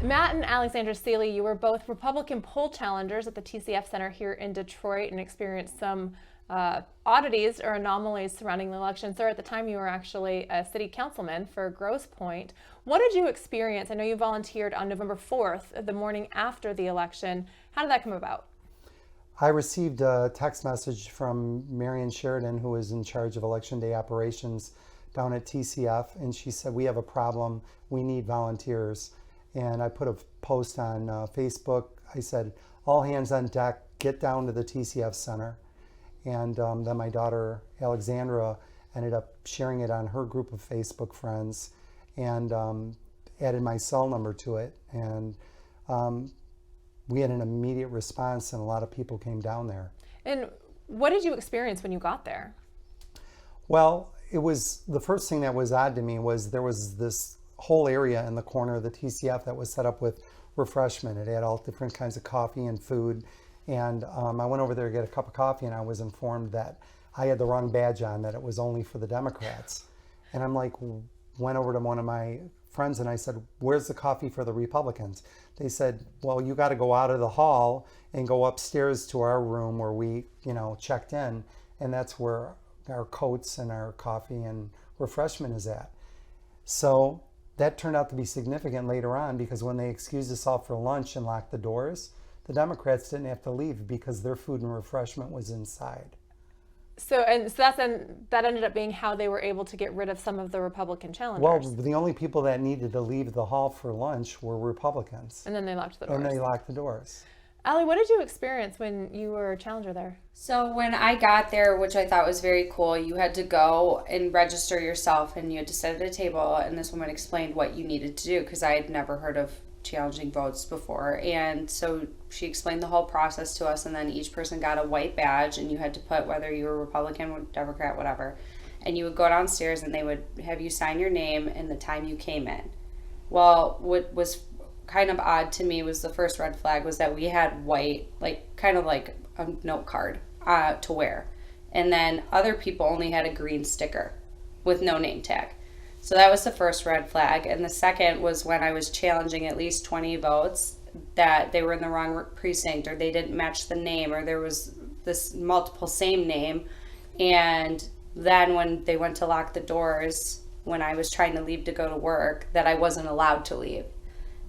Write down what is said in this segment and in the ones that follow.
Matt and Alexandra Seeley, you were both Republican poll challengers at the TCF Center here in Detroit and experienced some oddities or anomalies surrounding the election. Sir, at the time you were actually a city councilman for Grosse Pointe. What did you experience? I know you volunteered on November 4th, the morning after the election. How did that come about? I received a text message from Marion Sheridan, who is in charge of Election Day operations down at TCF, and she said, "We have a problem. We need volunteers." And I put a post on Facebook. I said, "All hands on deck, get down to the TCF Center." And then my daughter, Alexandra, ended up sharing it on her group of Facebook friends and added my cell number to it. And we had an immediate response, and a lot of people came down there. And what did you experience when you got there? Well, it was the first thing that was odd to me was there was this whole area in the corner of the TCF that was set up with refreshment. It had all different kinds of coffee and food. And I went over there to get a cup of coffee, and I was informed that I had the wrong badge on, that it was only for the Democrats. And I'm like, went over to one of my friends and I said, "Where's the coffee for the Republicans?" They said, "Well, you got to go out of the hall and go upstairs to our room where we, checked in. And that's where our coats and our coffee and refreshment is at." So that turned out to be significant later on, because when they excused us all for lunch and locked the doors, the Democrats didn't have to leave because their food and refreshment was inside. So that ended up being how they were able to get rid of some of the Republican challengers. Well, the only people that needed to leave the hall for lunch were Republicans. And then they locked the doors. And they locked the doors. Allie, what did you experience when you were a challenger there? So when I got there, which I thought was very cool, you had to go and register yourself, and you had to sit at a table, and this woman explained what you needed to do, because I had never heard of challenging votes before. And so she explained the whole process to us, and then each person got a white badge, and you had to put whether you were Republican, Democrat, whatever. And you would go downstairs, and they would have you sign your name and the time you came in. Well, what was kind of odd to me was the first red flag was that we had white, kind of like a note card to wear. And then other people only had a green sticker with no name tag. So that was the first red flag. And the second was when I was challenging at least 20 votes that they were in the wrong precinct, or they didn't match the name, or there was this multiple same name. And then when they went to lock the doors, when I was trying to leave to go to work, that I wasn't allowed to leave.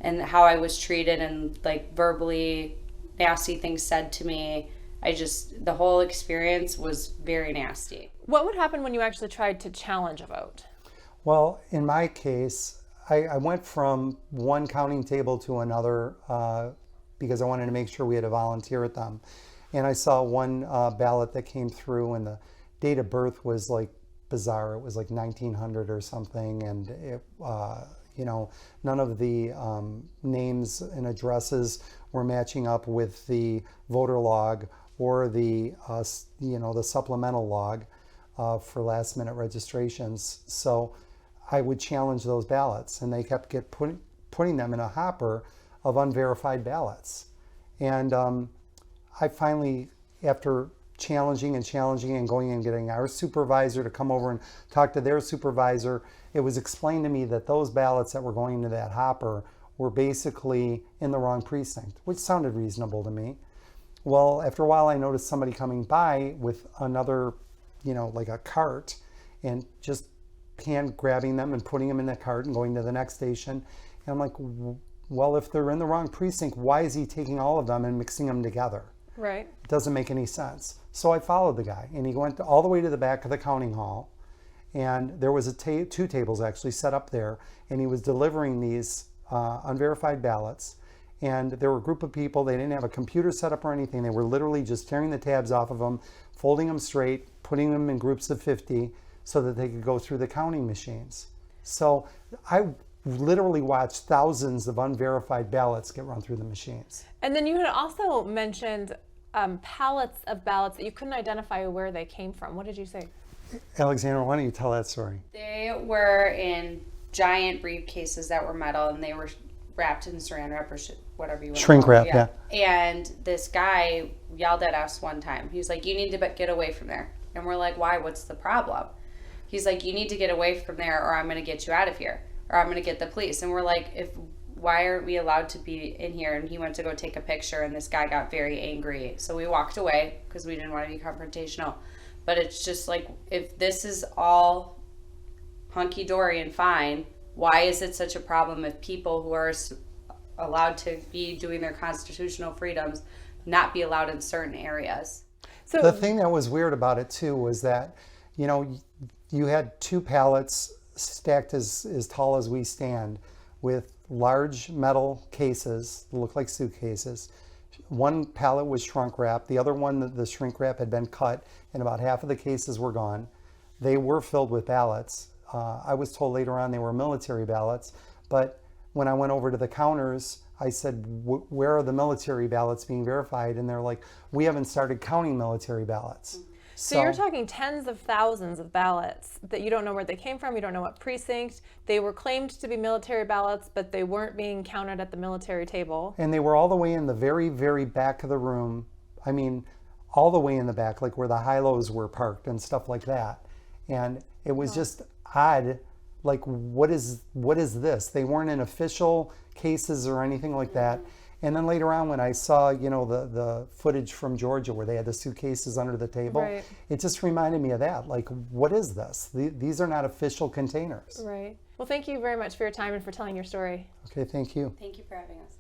And how I was treated, and verbally nasty things said to me. The whole experience was very nasty. What would happen when you actually tried to challenge a vote? Well, in my case, I went from one counting table to another because I wanted to make sure we had a volunteer at them. And I saw one ballot that came through, and the date of birth was bizarre. It was 1900 or something, and it none of the names and addresses were matching up with the voter log or the the supplemental log for last minute registrations. So I would challenge those ballots, and they kept putting them in a hopper of unverified ballots. And I finally, after challenging and going and getting our supervisor to come over and talk to their supervisor, it was explained to me that those ballots that were going into that hopper were basically in the wrong precinct, which sounded reasonable to me. Well, after a while, I noticed somebody coming by with another, a cart, and just hand grabbing them and putting them in the cart and going to the next station. And I'm like, well, if they're in the wrong precinct, why is he taking all of them and mixing them together? Right. It doesn't make any sense. So I followed the guy, and he went all the way to the back of the counting hall, and there was two tables actually set up there, and he was delivering these unverified ballots. And there were a group of people. They didn't have a computer set up or anything. They were literally just tearing the tabs off of them, folding them straight, putting them in groups of 50 so that they could go through the counting machines. So I literally watched thousands of unverified ballots get run through the machines. And then you had also mentioned pallets of ballots that you couldn't identify where they came from. What did you say? Alexandra, why don't you tell that story? They were in giant briefcases that were metal, and they were wrapped in saran wrap or whatever you want to Shrink call it. wrap, yeah. And this guy yelled at us one time. He's like, "You need to get away from there." And we're like, "Why? What's the problem?" He's like, "You need to get away from there, or I'm going to get you out of here, or I'm going to get the police." And we're like, why aren't we allowed to be in here? And he went to go take a picture, and this guy got very angry. So we walked away because we didn't want to be confrontational. But it's just like, if this is all hunky-dory and fine, why is it such a problem if people who are allowed to be doing their constitutional freedoms not be allowed in certain areas? So The thing that was weird about it too was that, you know, you had 2 pallets stacked as tall as we stand with large metal cases that look like suitcases. One pallet was shrink wrap. The other one, the shrink wrap had been cut and about half of the cases were gone. They were filled with ballots. I was told later on they were military ballots, but when I went over to the counters, I said, where are the military ballots being verified? And they're like, we haven't started counting military ballots. So you're talking tens of thousands of ballots that you don't know where they came from, you don't know what precinct. They were claimed to be military ballots, but they weren't being counted at the military table. And they were all the way in the very, very back of the room. I mean, all the way in the back, like where the high-lows were parked and stuff like that. And it was just odd. Like, what is this? They weren't in official cases or anything like that. And then later on, when I saw, you know, the footage from Georgia where they had the suitcases under the table, Right. it just reminded me of that. Like, what is this? These are not official containers. Right. Well, thank you very much for your time and for telling your story. Okay, thank you. Thank you for having us.